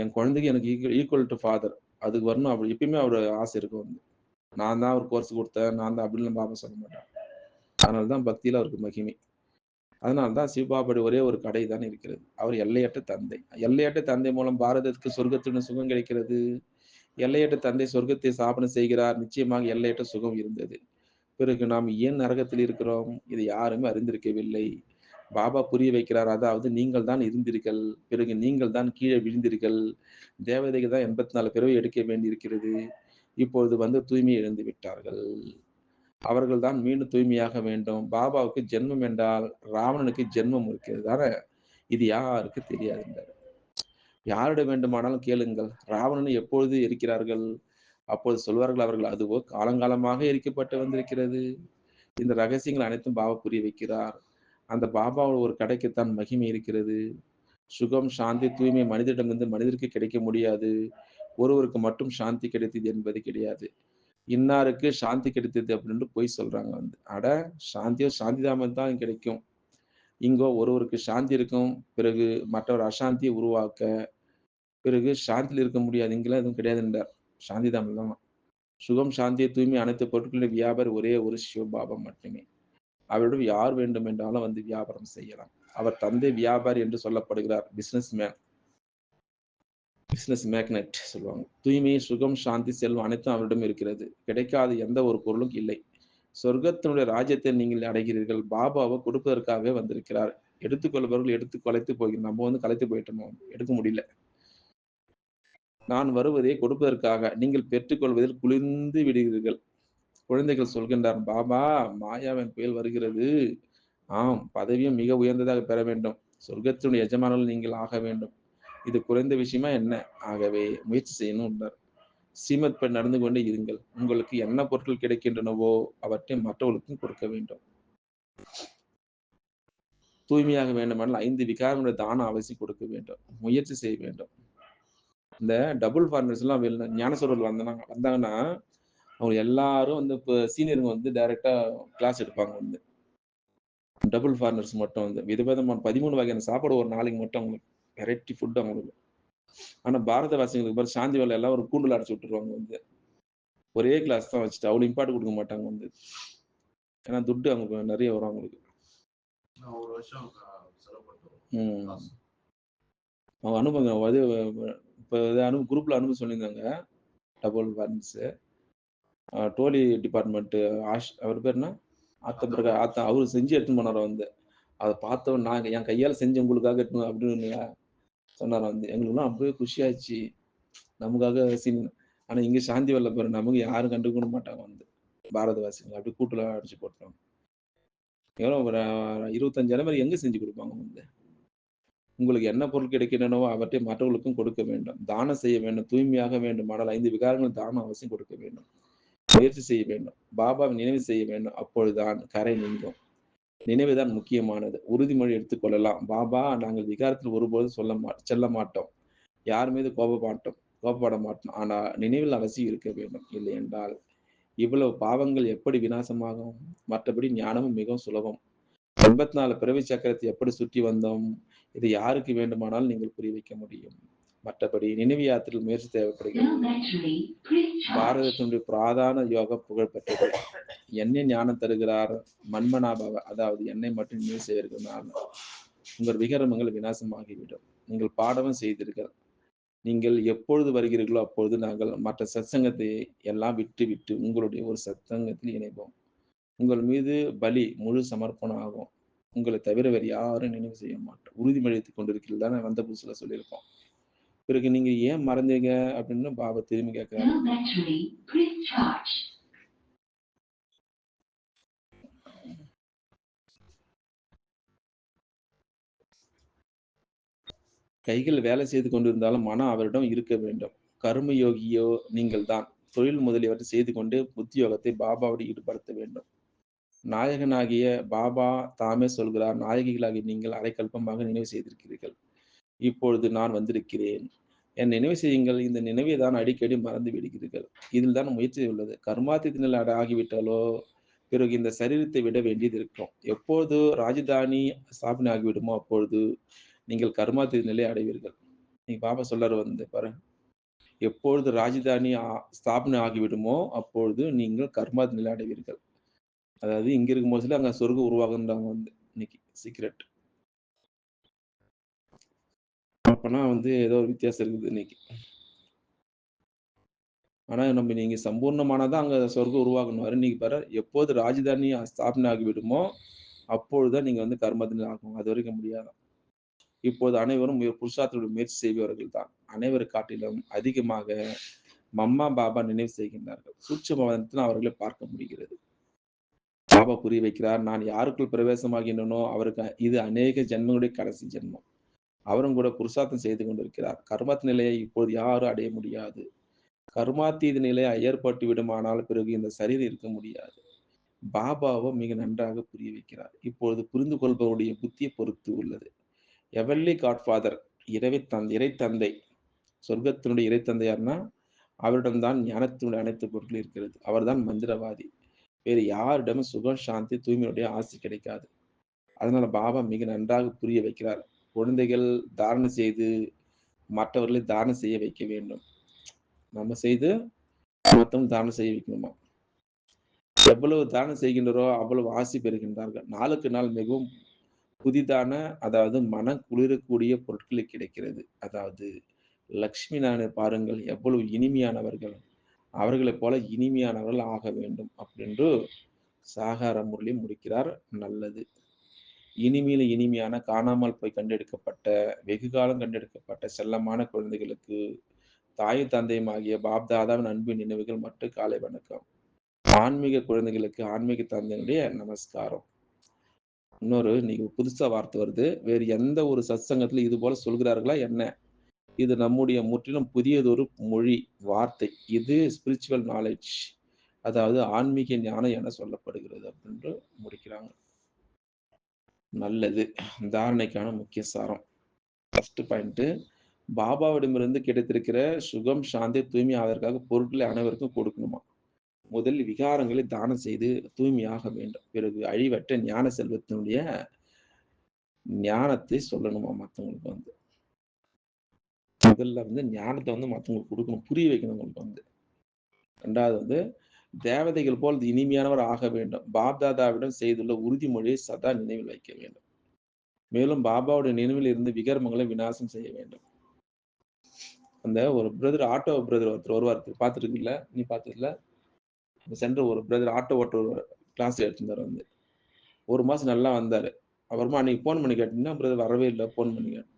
என் குழந்தைக்கு எனக்கு ஈக்குவல் டூ ஃபாதர். அதுக்கு வரணும் அப்படி எப்பயுமே அவரு ஆசை இருக்கும் வந்து. நான் தான் அவருக்கு கோர்ஸ் குடுத்தேன். நான் தான் அப்படின்லாம் பாபா சொல்ல மாட்டார். அதனால தான் பக்தியில அவருக்கு மகிமை. அதனால தான் சிவபாபாவுடைய ஒரே ஒரு கடை தான் இருக்கிறது. அவர் எல்லையற்ற தந்தை. எல்லையற்ற தந்தை மூலம் பாரதத்துக்கு சொர்க்கத்தின் சுகம் கிடைக்கிறது. எல்லையற்ற தந்தை சொர்க்கத்தை ஸ்தாபனம் செய்கிறார். நிச்சயமாக எல்லையற்ற சுகம் இருந்தது. பிறகு நாம் ஏன் நரகத்தில் இருக்கிறோம்? இதை யாருமே அறிந்திருக்கவில்லை. பாபா புரிய வைக்கிறார். அதாவது நீங்கள் தான் இருந்தீர்கள். பிறகு நீங்கள் தான் கீழே விழுந்தீர்கள். தேவதைகள் தான் 84 பிறவி எடுக்க வேண்டியிருக்கிறது. இப்பொழுது வந்து தூய்மை இழந்து விட்டார்கள். அவர்கள் தான் மீண்டும் தூய்மையாக வேண்டும். பாபாவுக்கு ஜென்மம் என்றால் ராவணனுக்கு ஜென்மம் இருக்கிறது தானே! இது யாருக்கு தெரியாதுன்றாரு. யாரிடம் வேண்டுமானாலும் கேளுங்கள். ராவணனை எப்பொழுது எரிக்கிறார்கள்? அப்போது சொல்வார்கள் அவர்கள் அதுவோ காலங்காலமாக எரிக்கப்பட்டு வந்திருக்கிறது. இந்த ரகசியங்கள் அனைத்தும் பாபா புரிய வைக்கிறார். அந்த பாபாவோட ஒரு கடைக்குத்தான் மகிமை இருக்கிறது. சுகம், சாந்தி, தூய்மை மனிதரிடமிருந்து மனிதருக்கு கிடைக்க முடியாது. ஒருவருக்கு மட்டும் சாந்தி கிடைத்தது என்பது கிடையாது. இன்னாருக்கு சாந்தி கிடைத்தது அப்படின்னு பொய் சொல்றாங்க வந்து. அட சாந்தியோ சாந்திதாமம் தான் கிடைக்கும். இங்கோ ஒருவருக்கு சாந்தி இருக்கும். பிறகு மற்றவர் அசாந்தியை உருவாக்க, பிறகு சாந்தியில இருக்க முடியாது. இங்கலாம் எதுவும் கிடையாதுன்றார். சாந்திதாமம் தான். சுகம், சாந்தி, தூய்மை அனைத்து பொருட்களின் வியாபாரி ஒரே ஒரு சிவபாபா மட்டுமே. அவரிடம் யார் வேண்டுமென்றாலும் வந்து வியாபாரம் செய்யலாம். அவர் தந்தை வியாபாரி என்று சொல்லப்படுகிறார். பிசினஸ் மேக்னெட் சொல்லுவாங்க. தூய்மை, சுகம், சாந்தி, செல்வம் அனைத்தும் அவரிடம் இருக்கிறது. கிடைக்காத எந்த ஒரு பொருளும் இல்லை. சொர்க்கத்தினுடைய ராஜ்யத்தை நீங்கள் அடைகிறீர்கள். பாபாவ கொடுப்பதற்காகவே வந்திருக்கிறார். எடுத்துக்கொள்பவர்கள் எடுத்து கொலைத்து போகிறோம். நம்ம வந்து கலைத்து போயிட்டோம். எடுக்க முடியல. நான் வருவதை கொடுப்பதற்காக. நீங்கள் பெற்றுக்கொள்வதில் குளிர்ந்து விடுகிறீர்கள். குழந்தைகள் சொல்கின்றார், பாபா மாயாவின் புயல் வருகிறது. ஆம், பதவியும் மிக உயர்ந்ததாக பெற வேண்டும். சொர்க்கத்தினுடைய எஜமானர்கள் நீங்கள் ஆக வேண்டும். இது குறைந்த விஷயமா என்ன? ஆகவே முயற்சி செய்யணும்ன்றார். ஸ்ரீமத் படி நடந்து கொண்டே இருங்கள். உங்களுக்கு என்ன பொருட்கள் கிடைக்கின்றனவோ, அவற்றை மற்றவர்களுக்கும் கொடுக்க வேண்டும். தூய்மையாக வேண்டுமானால் 5 விகாரங்களுடைய தானம் அவசியம் கொடுக்க வேண்டும். முயற்சி செய்ய வேண்டும். இந்த டபுள் ஃபாரினர்ஸ்லாம் ஞானசபையில வந்தாங்கன்னா, அவங்க எல்லாரும் வந்து இப்ப சீனியருங்க வந்து டைரக்ட்டா கிளாஸ் எடுப்பாங்க வந்து. டபுள் ஃபாரினர்ஸ் மட்டும் வந்து விதவிதமான 13 வகையான சாப்பாடு ஒரு நாளைக்கு மட்டும் அவங்களுக்கு. வெரைட்டி ஃபுட் அவங்களுக்கு. ஆனா பாரதவாசிகளுக்கு பாரு சாந்தி வேலை எல்லாம் ஒரு கூண்டுல அடைச்சு விட்டுருவாங்க வந்து. ஒரே கிளாஸ் தான் வச்சுட்டு அவ்வளோ இம்பார்ட்டன்ட் குடுக்க மாட்டாங்க வந்து. ஏன்னா துட்டு அவங்களுக்கு நெறைய வரும் அவங்களுக்கு. ஒரு வருஷம் செலவு பண்ணிட்டு ம். அவங்க அனுப்புங்க. அது இப்ப குரூப்ல அனுப்ப சொல்லியிருந்தாங்க. Double foreigners. டோலி டிபார்ட்மெண்ட் அவர் பேர் என்ன? அவரு செஞ்சு எடுத்துன்னு போனாராம் வந்து. அத பார்த்தோனே நான் என் கையால செஞ்சு உங்களுக்காக எடுத்துன்னு அப்படின்னு சொன்னாராம் வந்து. எங்களுக்கெல்லாம் அப்பவே குஷி ஆயிடுச்சு. நமக்காக ஆனா இங்க சாந்தி வரல பாரு. நமக்கு யாரும் கண்டுக்க கூட மாட்டாங்க வந்து. பாரதவாசிகள் அப்படியே கூட்டுல அடிச்சு போட்டுருவாங்க. எவ்வளோ ஒரு 25,000 பேர் எங்க செஞ்சு குடுப்பாங்க வந்து. உங்களுக்கு என்ன பொருள் கிடைக்கின்றனவோ அவற்றை மற்றவர்களுக்கும் கொடுக்க வேண்டும். தானம் செய்ய வேண்டும். தூய்மையாக வேண்டுமானால் 5 விகாரங்கள் தானம் அவசியம் கொடுக்க வேண்டும். முயற்சி செய்ய வேண்டும். பாபாவை நினைவு செய்ய வேண்டும். அப்பொழுதுதான் கரை நீங்கும். நினைவுதான் முக்கியமானது. உறுதிமொழி எடுத்துக்கொள்ளலாம். பாபா, நாங்கள் விகாரத்தில் ஒருபோதும் செல்ல மாட்டோம். யார் மீது கோபப்பட மாட்டோம். ஆனா நினைவில் அவசியம் இருக்க வேண்டும். இல்லையென்றால், இவ்வளவு பாவங்கள் எப்படி விநாசமாகும்? மற்றபடி ஞானமும் மிகவும் சுலபம். 84 பிறவி சக்கரத்தை எப்படி சுற்றி வந்தோம்? இதை யாருக்கு வேண்டுமானாலும் நீங்கள் புரிய வைக்க முடியும். மற்றபடி நினைவு யாத்திரையில் முயற்சி தேவைப்படுகிறது. பாரதத்தினுடைய பிரதான யோகம் புகழ்பெற்றது. என்னை ஞானம் தருகிறார் மன்மனாபவ, அதாவது என்னை மட்டும் நினைவு செய்வதனால் உங்கள் விகரமங்கள் விநாசமாகிவிடும். நீங்கள் பாடமும் செய்தீர்கள். நீங்கள் எப்பொழுது வருகிறீர்களோ அப்பொழுது நாங்கள் மற்ற சத்சங்கத்தை எல்லாம் விட்டு உங்களுடைய ஒரு சத்சங்கத்தில் இணைவோம். உங்கள் மீது பலி முழு சமர்ப்பணம் ஆகும். உங்களை தவிர வேறு யாரும் நினைவு செய்ய மாட்டோம். உறுதிமொழி எடுத்துக் கொண்டிருக்கிறீர்கள் தானே வந்த புதுசுல சொல்லியிருக்கோம். பிறகு நீங்க ஏன் மறந்தீங்க அப்படின்னு பாபா திரும்பி கேட்கிறாரு. கைகள் வேலை செய்து கொண்டிருந்தாலும் மனம் அவரிடம் இருக்க வேண்டும். கர்மயோகியோ நீங்கள் தான். தொழில் முதலியவற்றை செய்து கொண்டு புத்தி யோகத்தை பாபாவோடு ஈடுபடுத்த வேண்டும். நாயகனாகிய பாபா தாமே சொல்கிறார், நாயகிகளாகிய நீங்கள் அரைக்கல்பமாக நினைவு செய்திருக்கிறீர்கள். இப்பொழுது நான் வந்திருக்கிறேன். என் நினைவு செய்யுங்கள். இந்த நினைவை தான் அடிக்கடி மறந்து விடுகிறீர்கள். இதில் தான் முயற்சி உள்ளது. கர்மாத்தீத ஆகிவிட்டாலோ பிறகு இந்த சரீரத்தை விட வேண்டியது இருக்கும். எப்போது ராஜதானி ஸ்தாபனை ஆகிவிடுமோ அப்பொழுது நீங்கள் கர்மாத்தீத நிலை அடைவீர்கள். நீங்க பாபா சொல்றாரு பாருங்க. எப்பொழுது ராஜதானி ஸ்தாபனை ஆகிவிடுமோ அப்பொழுது நீங்கள் கர்மாத்தீத நிலை அடைவீர்கள். அதாவது இங்க இருக்கும் போதுல அங்க சொர்க்கம் உருவாகுன்றாங்க இன்னைக்கு சீக்ரெட். அப்பனா ஏதோ ஒரு வித்தியாசம் இருக்குது இன்னைக்கு. ஆனா நீங்க சம்பூர்ணமானதான் அங்க சொர்க்கம் உருவாகணும். இன்னைக்கு பாரு, எப்போது ராஜதானி ஸ்தாபனை ஆகிவிடுமோ அப்பொழுதுதான் நீங்க கர்மத்தினை ஆகும். அது வரைக்கும் முடியாதாம். இப்போது அனைவரும் புருஷார்த்தத்துடைய முயற்சி செய்பவர்கள் தான். அனைவரை காட்டிலும் அதிகமாக மம்மா பாபா நினைவு செய்கின்றார்கள். சூட்சுமத்தில் அவர்களை பார்க்க முடிகிறது. பாபா புரிய வைக்கிறார், நான் யாருக்குள் பிரவேசமாகின்றனோ அவருக்கு இது அநேக ஜென்மங்களுடைய கடைசி ஜென்மம். அவரும் கூட புருஷார்த்தம் செய்து கொண்டிருக்கிறார். கர்மத் நிலையை இப்போது யாரும் அடைய முடியாது. கர்மாத்தீத நிலை ஏற்பட்டு விடுமானால் பிறகு இந்த சரீரம் இருக்க முடியாது. பாபாவும் மிக நன்றாக புரிய வைக்கிறார். இப்பொழுது புரிந்து கொள்பவருடைய புத்தியை பொறுத்து உள்ளது. எவர்லி காட்ஃபாதர், இறை தந்தை, சொர்க்கத்தினுடைய இறை தந்தை யாருன்னா அவரிடம்தான் ஞானத்தினுடைய அனைத்து பொருட்களும் இருக்கிறது. அவர்தான் மந்திரவாதி. வேறு யாரிடமும் சுகம், சாந்தி, தூய்மையுடைய ஆசை கிடைக்காது. அதனால பாபா மிக நன்றாக புரிய வைக்கிறார். குழந்தைகள் தாரணை செய்து மற்றவர்களை தாரணை செய்ய வைக்க வேண்டும். நம்ம செய்து மற்றவங்க தாரணை செய்ய வைக்கணுமா? எவ்வளவு தானம் செய்கின்றோ அவ்வளவு ஆசி பெறுகின்றார்கள். நாளுக்கு நாள் மிகவும் புதிதான, அதாவது மனம் குளிரக்கூடிய பொருட்கள் கிடைக்கிறது. அதாவது லக்ஷ்மி நாராயணனை பாருங்கள், எவ்வளவு இனிமையானவர்கள். அவர்களைப் போல இனிமையானவர்கள் ஆக வேண்டும் அப்படின்று சாகார முரளி முடிக்கிறார். நல்லது. இனிமையில இனிமையான, காணாமல் போய் கண்டெடுக்கப்பட்ட, வெகு காலம் கண்டெடுக்கப்பட்ட செல்லமான குழந்தைகளுக்கு தாயும் தந்தையும் ஆகிய பாப்தாதாவின் அன்பின் நினைவுகள் மற்றும் காலை வணக்கம். ஆன்மீக குழந்தைகளுக்கு ஆன்மீக தந்தையினுடைய நமஸ்காரம். இன்னொரு இன்னைக்கு புதுசா வார்த்தை வருது. வேறு எந்த ஒரு சத்சங்கத்துல இது போல சொல்கிறார்களா என்ன? இது நம்முடைய முற்றிலும் புதியதொரு மொழி, வார்த்தை. இது ஸ்பிரிச்சுவல் நாலேட்ஜ். அதாவது ஆன்மீக ஞானம் என சொல்லப்படுகிறது அப்படின்னு முடிக்கிறாங்க. நல்லது. தாரணைக்கான முக்கிய சாரம். ஃபர்ஸ்ட் பாயிண்ட், பாபாவிடமிருந்து கிடைத்திருக்கிற சுகம், சாந்தி, தூய்மை ஆவதற்காக பொருட்களை அனைவருக்கும் கொடுக்கணுமா. முதலில் விகாரங்களை தானம் செய்து தூய்மையாக வேண்டும். பிறகு அழிவற்ற ஞான செல்வத்தினுடைய ஞானத்தை சொல்லணுமா மத்தவங்களுக்கு. முதல்ல ஞானத்தை மத்தவங்களுக்கு கொடுக்கணும், புரிய வைக்கணும் உங்களுக்கு. இரண்டாவது தேவதைகள் போல் இனிமையானவர் ஆக வேண்டும். பாப்தாதாவிடம் செய்துள்ள உறுதிமொழியை சதா நினைவில் வைக்க வேண்டும். மேலும் பாபாவுடைய நினைவில் இருந்து விகர்மங்களை விநாசம் செய்ய வேண்டும். அந்த ஒரு பிரதர், ஆட்டோ பிரதர் ஒருத்தர் வருவார், பார்த்துருக்கீங்களா? நீ பார்த்ததில்ல? சென்ற ஒரு பிரதர் ஆட்டோ ஓட்டுற கிளாஸ் எடுத்திருந்தாரு. ஒரு மாசம் நல்லா வந்தாரு. அப்புறமா அன்னைக்கு போன் பண்ணி கேட்டீங்கன்னா, பிரதர் வரவே இல்லை. போன் பண்ணி கேட்டேன்.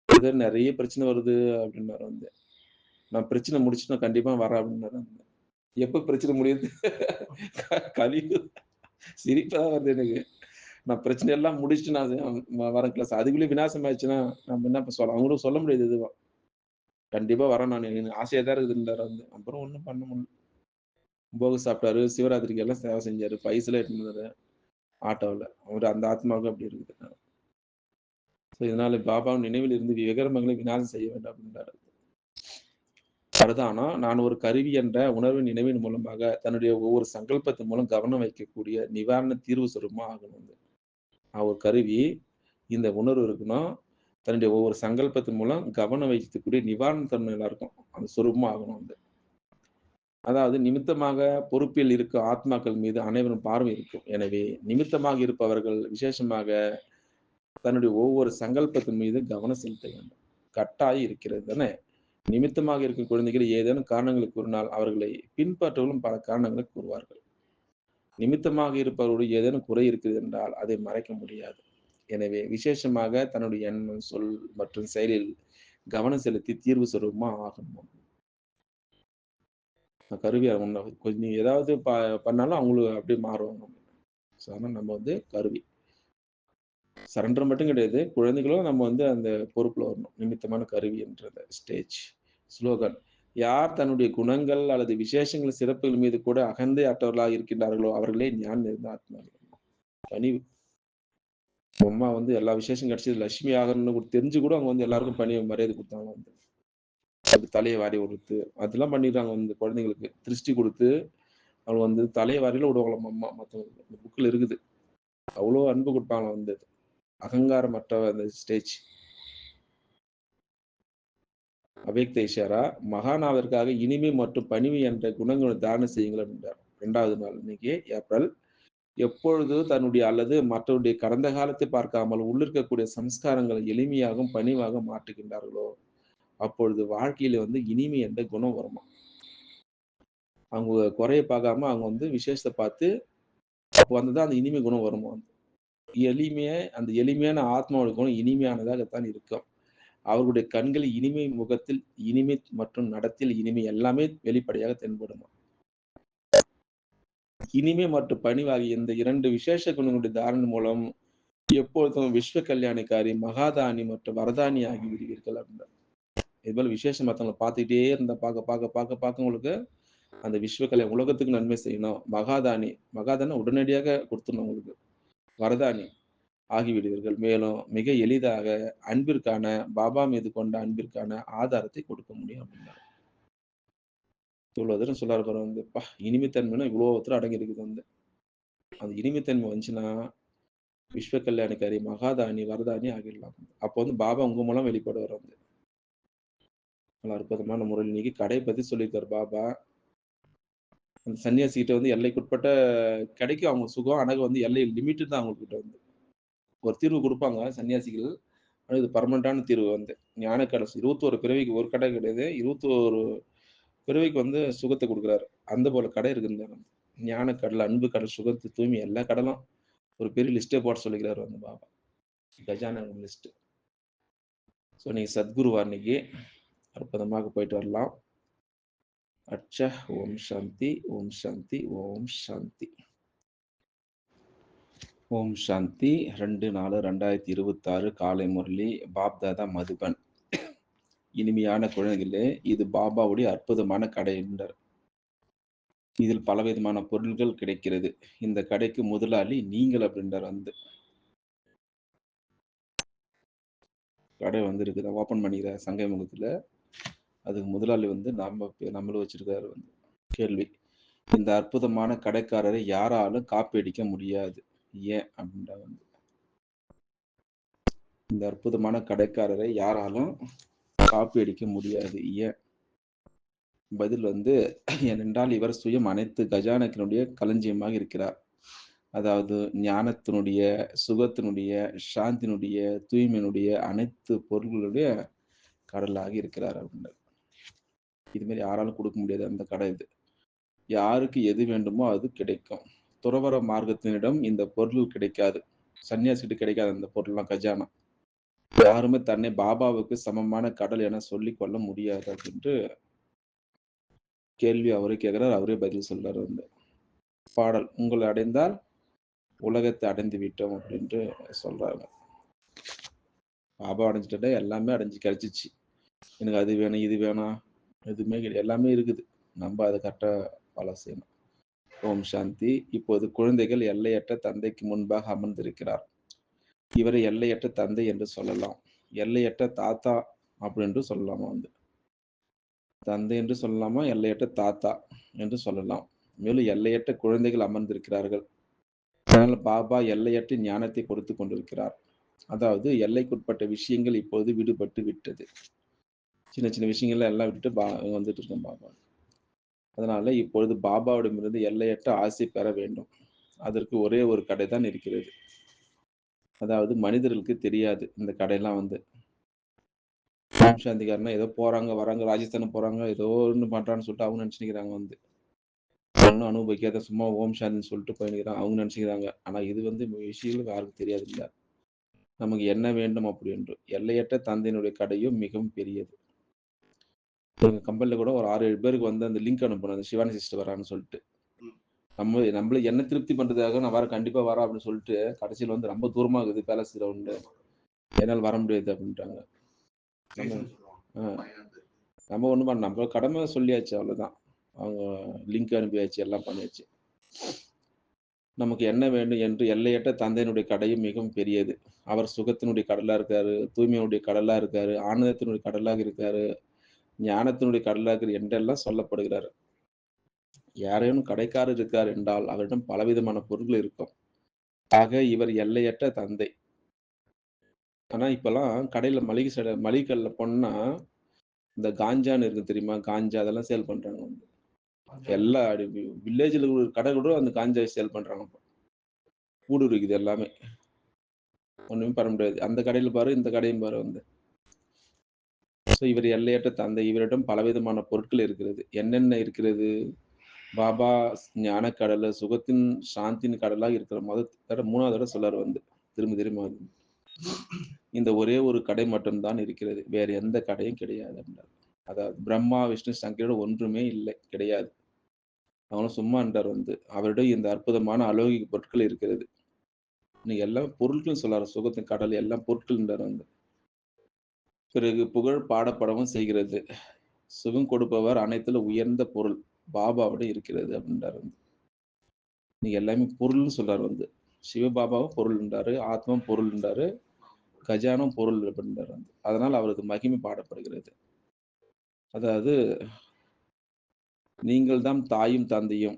பிரதர் நிறைய பிரச்சனை வருது அப்படின்னாரு. நான் பிரச்சனை முடிச்சுட்டு நான் கண்டிப்பா வரேன் அப்படின்னாரு. எப்ப பிரச்சனை முடியுது? கலியுகம். சிரிப்பா வருது எனக்கு. நான் பிரச்சனை எல்லாம் முடிச்சுட்டு நான் வரேன் கிளாஸ். அதுக்குள்ளே விநாசம் ஆயிடுச்சுன்னா நம்ம என்ன சொல்ல, அவங்களும் சொல்ல முடியாது எதுவும். கண்டிப்பா வரேன் நான், எனக்கு ஆசையா தான் இருக்குதுன்றாரு. அப்புறம் ஒண்ணும் பண்ண முடியல. போக சாப்பிட்டாரு, சிவராத்திரிக்கு எல்லாம் சேவை செஞ்சாரு, பைசெல்லாம் எடுத்துட்டு வந்தாரு. ஆட்டோவில் அவர் அந்த ஆத்மாவுக்கு அப்படி இருக்குது. ஸோ இதனால பாபாவின் நினைவில் இருந்து விகரமங்களை விநாசம் செய்ய வேண்டாம் அப்படின்றார். பிரதானம் நான் ஒரு கருவி என்ற உணர்வின் நினைவின் மூலமாக தன்னுடைய ஒவ்வொரு சங்கல்பத்தின் மூலம் கவனம் வைக்கக்கூடிய நிவாரண தீர்வு சுரூபமா ஆகணும். ஒரு கருவி, இந்த உணர்வு இருக்கணும். தன்னுடைய ஒவ்வொரு சங்கல்பத்தின் மூலம் கவனம் வைக்கக்கூடிய நிவாரண தன்மை எல்லாருக்கும் அந்த சுரூபமா ஆகணும். அதாவது நிமித்தமாக பொறுப்பில் இருக்கும் ஆத்மாக்கள் மீது அனைவரும் பார்வை இருக்கும். எனவே நிமித்தமாக இருப்பவர்கள் விசேஷமாக தன்னுடைய ஒவ்வொரு சங்கல்பத்தின் மீது கவனம் செலுத்த வேண்டும். கட்டாயம் இருக்கிறது தானே. நிமித்தமாக இருக்கும் குழந்தைகள் ஏதேனும் காரணங்களை கூறினால் அவர்களை பின்பற்றவர்களும் பல காரணங்களை கூறுவார்கள். நிமித்தமாக இருப்பவர்களுடைய ஏதேனும் குறை இருக்குது என்றால் அதை மறைக்க முடியாது. எனவே விசேஷமாக தன்னுடைய எண்ணம், சொல் மற்றும் செயலில் கவனம் செலுத்தி தீர்வு சுரூபமா ஆகணும். கருவியா கொஞ்சம் ஏதாவது பண்ணாலும் அவங்களுக்கு அப்படியே மாறுவாங்க. ஸோ ஆனால் நம்ம கருவி சரண்டர் மட்டும் கிடையாது, குழந்தைகளும் நம்ம அந்த பொறுப்புல வரணும். நிமித்தமான கருவி என்ற ஸ்டேஜ் ஸ்லோகன். யார் தன்னுடைய குணங்கள் அல்லது விசேஷங்கள் சிறப்புகள் மீது கூட அகந்தை அற்றவர்களாக இருக்கின்றார்களோ அவர்களே ஞான நிறைந்த ஆத்மாக்கள். பணிவு. அம்மா எல்லா விசேஷம் கிடைச்சது லட்சுமி ஆகணும்னு தெரிஞ்சு கூட அவங்க எல்லாருக்கும் பணிவு மரியாதை கொடுத்தாங்க. அப்படி தலையை வாரி விடுத்து அதெல்லாம் பண்ணிடுறாங்க. குழந்தைங்களுக்கு திருஷ்டி கொடுத்து அவங்க தலையை வாரியில விடுவாங்களாம் அம்மா. மற்றவங்களுக்கு இந்த புக்கில் இருக்குது. அவ்வளோ அன்பு கொடுப்பாங்க. அகங்காரமற்ற அந்த ஸ்டேஜ். அவ்யக்த இஷாரா மகானாவிற்காக இனிமை மற்றும் பணிவு என்ற குணங்களை தாரணை செய்யுங்கள் அப்படின்றார். 2வது நாள் இன்னைக்கு ஏப்ரல். எப்பொழுது தன்னுடைய அல்லது மற்றவருடைய கடந்த காலத்தை பார்க்காமல் உள்ளிருக்கக்கூடிய சம்ஸ்காரங்களை எளிமையாகவும் பணிவாக மாற்றுகின்றார்களோ அப்பொழுது வாழ்க்கையில இனிமை என்ற குணம் வருமா. அவங்க குறைய பார்க்காம அவங்க விசேஷத்தை பார்த்து அப்போ வந்துதான் அந்த இனிமை குணம் வருமா. அந்த எளிமையான ஆத்மாவோட குணம் இனிமையானதாகத்தான் இருக்கும். அவர்களுடைய கண்களில் இனிமை, முகத்தில் இனிமை மற்றும் நடத்தில் இனிமை எல்லாமே வெளிப்படையாக தென்படுமா. இனிமை மற்றும் பணிவாகிய இந்த 2 விசேஷ குணங்களுடைய தாரணை மூலம் எப்பொழுதும் விஸ்வ கல்யாணிக்காரி, மகாதானி மற்றும் வரதானி ஆகி விடுவீர்கள் அப்படின்னா. இது போல விசேஷம் மற்றவங்களை பார்த்துக்கிட்டே இருந்தா பார்க்க உங்களுக்கு அந்த விஸ்வ கல்யாணம் உலகத்துக்கு நன்மை செய்யணும். மகாதானி உடனடியாக கொடுத்துடணும் உங்களுக்கு. வரதானி ஆகிவிடுவீர்கள். மேலும் மிக எளிதாக அன்பிற்கான பாபா மீது கொண்ட அன்பிற்கான ஆதாரத்தை கொடுக்க முடியும் அப்படின்னா. இவ்வளவு தூரம் சொல்லாரு பாருங்க. இனிமைத்தன்மைனா இவ்வளோ தூரம் அடங்கி இருக்குது. அந்த இனிமைத்தன்மை வந்துச்சுன்னா விஸ்வ கல்யாணிக்காரி, மகாதானி, வரதானி ஆகிடலாம். அப்போ பாபா உங்க மூலம் வெளிப்படுவார். நல்ல அற்புதமான முறையில் இன்னைக்கு கடையை பத்தி சொல்லியிருக்காரு பாபா. அந்த சன்னியாசிகிட்ட எல்லைக்குட்பட்ட கடைக்கு அவங்க சுகம், ஆனால் எல்லை லிமிட்டு தான் அவங்ககிட்ட ஒரு தீர்வு கொடுப்பாங்க சன்னியாசிகள். ஆனால் இது பர்மனண்டான தீர்வு ஞானக்கடை 21 பிறவிக்கு ஒரு கடை கிடையாது. 21 பிறவிக்கு சுகத்தை கொடுக்குறாரு. அந்த போல கடை இருக்குங்க. ஞானக்கடல், அன்பு கடல், சுகத்து தூய்மை எல்லா கடலும் ஒரு பெரிய லிஸ்டே போட சொல்லிக்கிறாரு பாபா. கஜானா லிஸ்ட். ஸோ நீங்க சத்குருவா இன்னைக்கு அற்புதமாக போயிட்டு வரலாம். அச்சா. ஓம் சாந்தி, ஓம் சாந்தி, ஓம் சாந்தி. ஓம் சாந்தி. 2/4/2026 காலை முரளி பாப்தாதா மதுபன். இனிமையான குழந்தைகளே, இது பாபாவுடைய அற்புதமான கடை என்றார். இதில் பலவிதமான பொருள்கள் கிடைக்கிறது. இந்த கடைக்கு முதலாளி நீங்கள் அப்படின்றார். கடை இருக்குது. ஓபன் பண்ணிக்கிற சங்கமுகத்துல. அதுக்கு முதலாளி நம்மளும் வச்சிருக்காரு. கேள்வி: இந்த அற்புதமான கடைக்காரரை யாராலும் காப்பி அடிக்க முடியாது, ஏன் அப்படின்றார். இந்த அற்புதமான கடைக்காரரை யாராலும் காப்பி அடிக்க முடியாது, ஏன்? பதில் ஏனென்றால் இவர் சுயம் அனைத்து கஜானத்தினுடைய களஞ்சியமாக இருக்கிறார். அதாவது ஞானத்தினுடைய, சுகத்தினுடைய, சாந்தினுடைய, தூய்மையினுடைய அனைத்து பொருள்களுடைய கடலாக இருக்கிறார் அப்படின்றார். இது மாதிரி யாராலும் கொடுக்க முடியாது அந்த கடை. இது யாருக்கு எது வேண்டுமோ அது கிடைக்கும். துறவற மார்க்கத்தினிடம் இந்த பொருள் கிடைக்காது. சன்னியாசிகிட்ட கிடைக்காது அந்த பொருள்லாம், கஜானா. யாருமே தன்னை பாபாவுக்கு சமமான கடல் என சொல்லிக் கொள்ள முடியாது அப்படின்ட்டு கேள்வி அவரே கேட்கிறார். அவரே பதில் சொல்றாரு. பாடல்: உங்களை அடைந்தால் உலகத்தை அடைந்து விட்டோம் அப்படின்ட்டு சொல்றாங்க. பாபா அடைஞ்சிட்ட எல்லாமே அடைஞ்சு கிடைச்சிச்சு. எனக்கு அது வேணும், இது வேணும், எதுவுமே கிடையாது. எல்லாமே இருக்குது. நம்ம அதை கரெக்டா ஃபாலோ செய்யணும். ஓம் சாந்தி. இப்போது குழந்தைகள் எல்லையற்ற தந்தைக்கு முன்பாக அமர்ந்திருக்கிறார். இவரை எல்லையற்ற தந்தை என்று சொல்லலாம். எல்லையற்ற தாத்தா அப்படின்னு சொல்லலாமா வந்து. தந்தை என்று சொல்லலாமா? எல்லையற்ற தாத்தா என்று சொல்லலாம். மேலும் எல்லையற்ற குழந்தைகள் அமர்ந்திருக்கிறார்கள். அதனால பாபா எல்லையற்ற ஞானத்தை கொடுத்துக் கொண்டிருக்கிறார். அதாவது எல்லைக்குட்பட்ட விஷயங்கள் இப்போது விடுபட்டு விட்டது. சின்ன சின்ன விஷயங்கள்ல எல்லாம் விட்டுட்டு வந்துட்டு இருக்கோம் பாபா. அதனால இப்பொழுது பாபாவிடமிருந்து எல்லையற்ற ஆசை பெற வேண்டும். அதற்கு ஒரே ஒரு கடை தான் இருக்கிறது. அதாவது மனிதர்களுக்கு தெரியாது இந்த கடையெல்லாம் வந்து. ஓம் சாந்திக்காரனா ஏதோ போறாங்க, வராங்க, ராஜஸ்தானுக்கு போறாங்க, ஏதோ ஒண்ணு பண்றான்னு சொல்லிட்டு அவங்க நினைச்சுக்கிறாங்க வந்து. ஒண்ணும் அனுபவிக்காத சும்மா ஓம் சாந்தின்னு சொல்லிட்டு போயின்னுக்கிறாங்க. அவங்க நினைச்சுக்கிறாங்க. ஆனா இது வந்து விஷயங்கள் யாருக்கும் தெரியாதுல்ல. நமக்கு என்ன வேண்டும் அப்படி என்று. எல்லையற்ற தந்தையினுடைய கடையும் மிகவும் பெரியது. எங்க கம்பெனில கூட ஒரு 6, 7 பேருக்கு வந்து அந்த லிங்க் அனுப்பணும். அந்த சிவானி சிஸ்டர் வரான்னு சொல்லிட்டு. நம்மள என்ன திருப்தி பண்றதுக்காக நான் வரேன், கண்டிப்பா வரேன் அப்படின்னு சொல்லிட்டு, கடைசியில வந்து ரொம்ப தூரமா இருக்குது பேலஸ் கிரவுண்டு. என்னால வர முடியாது அப்படின்ட்டாங்க. நம்ம ஆ நம்ம ஒண்ணும் பண்ண நம்ம கடமை சொல்லியாச்சு அவ்வளோதான். அவங்க லிங்க் அனுப்பியாச்சு, எல்லாம் பண்ணியாச்சு. நமக்கு என்ன வேண்டும் என்று எல்லையற்ற தந்தையினுடைய கடையும் மிகவும் பெரியது. அவர் சுகத்தினுடைய கடலா இருக்காரு, தூய்மையினுடைய கடலா இருக்காரு, ஆனந்தத்தினுடைய கடலாக இருக்காரு, ஞானத்தினுடைய கடலாக இருக்கிறார் என்றெல்லாம் சொல்லப்படுகிறார். யாரேனும் கடைக்காரர் இருக்கார் என்றால், அவரிடம் பலவிதமான பொருட்கள் இருக்கும். ஆக இவர் எல்லையற்ற தந்தை. ஆனா இப்பலாம் கடையில மளிகை கடையில போனோம்னா, இந்த காஞ்சான்னு இருக்கு தெரியுமா? காஞ்சா அதெல்லாம் சேல் பண்றாங்க வந்து. எல்லா வில்லேஜ்ல ஒரு கடை கூட அந்த காஞ்சா சேல் பண்றாங்க இப்ப. ஊடுருவிக்குது எல்லாமே. ஒண்ணுமே பண்ண முடியாது. அந்த கடையில பாரு, இந்த கடையும் பாரு வந்து. இவர் எல்லையற்ற தந்தை. இவரிடம் பலவிதமான பொருட்கள் இருக்கிறது. என்னென்ன இருக்கிறது? பாபா ஞானக் கடலு, சுகத்தின் சாந்தியின் கடலாக இருக்கிற தடவ 3வது தடவ சொல்றாரு வந்து. திரும்ப திரும்ப வந்து. இந்த ஒரே ஒரு கடை மட்டும் தான் இருக்கிறது. வேற எந்த கடையும் கிடையாது என்றார். அதாவது பிரம்மா, விஷ்ணு, சங்கரோட ஒன்றுமே இல்லை. கிடையாது. அவங்களும் சும்மா என்றார் வந்து. அவரிடம் இந்த அற்புதமான அலௌகிக பொருட்கள் இருக்கிறது. நீங்க எல்லாம் பொருட்கள்னு சொல்லாரு. சுகத்தின் கடல் எல்லாம் பொருட்கள்ன்றாரு வந்து. பிறகு புகழ் பாடப்படவும் செய்கிறது. சுகம் கொடுப்பவர் அனைத்திலும் உயர்ந்த பொருள். பாபாவிடம் இருக்கிறது அப்படின்றாரு வந்து. நீங்க எல்லாமே பொருள்னு சொல்றாரு வந்து. சிவபாபாவும் பொருள்ன்றாரு, ஆத்மாவும் பொருள்ன்றாரு, கஜானாவும் பொருள் அப்படின்றாரு வந்து. அதனால அவரது மகிமை பாடப்படுகிறது. அதாவது நீங்கள் தான் தாயும் தந்தையும்.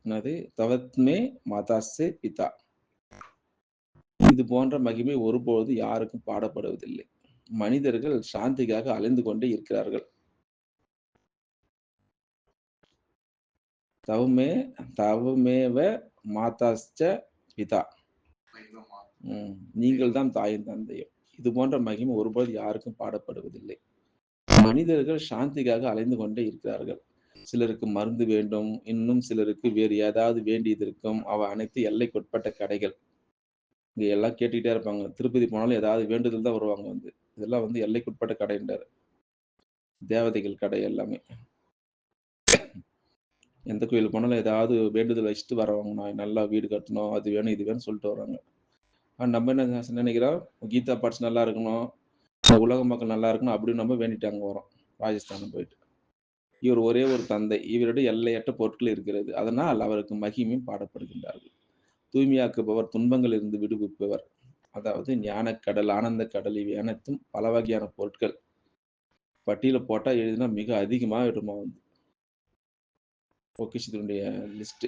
என்னது? தவத்மே மாதாஸ்ஸே பிதா. இது போன்ற மகிமை ஒருபோது யாருக்கும் பாடப்படுவதில்லை. மனிதர்கள் சாந்திக்காக அலைந்து கொண்டே இருக்கிறார்கள். தவமே தவமேவ மாதாஸ்ச பிதா. ம். நீங்கள் தான் தாயும் தந்தையும். இது போன்ற மகிமை ஒருபோது யாருக்கும் பாடப்படுவதில்லை. மனிதர்கள் சாந்திக்காக அலைந்து கொண்டே இருக்கிறார்கள். சிலருக்கு மருந்து வேண்டும், இன்னும் சிலருக்கு வேறு ஏதாவது வேண்டியது இருக்கும். அவை அனைத்து எல்லைக்குட்பட்ட கடைகள். இங்க எல்லாம் கேட்டுக்கிட்டே இருப்பாங்க. திருப்பதி போனாலும் ஏதாவது வேண்டுதல் தான் வருவாங்க வந்து. இதெல்லாம் வந்து எல்லைக்குட்பட்ட கடைன்றாரு. தேவதைகள் கடை எல்லாமே. எந்த கோயிலுக்கு போனாலும் ஏதாவது வேண்டுதல் வச்சுட்டு வரவங்க. நான் நல்லா வீடு கட்டணும், அது வேணும், இது வேணும்னு சொல்லிட்டு வராங்க. ஆனா நம்ம என்ன நினைக்கிறோம், கீதா பாட்ஸ் நல்லா இருக்கணும், உலக மக்கள் நல்லா இருக்கணும் அப்படின்னு நம்ம வேண்டிட்டு அங்க வரோம். ராஜஸ்தான் போயிட்டு. இவர் ஒரே ஒரு தந்தை. இவரிடம் எல்லையற்ற பொருட்கள் இருக்கிறது. அதனால் அவருக்கு மகிமையும் பாடப்படுகின்றார்கள். தூய்மையாக்குபவர், துன்பங்களிலிருந்து விடுவிப்பவர். அதாவது ஞானக்கடல், ஆனந்த கடல் இவை அனைத்தும் பல வகையான பொருட்கள். பட்டியல போட்டா எழுதினா மிக அதிகமா வருமா வந்து. பொக்கிஷத்தினுடைய லிஸ்ட்.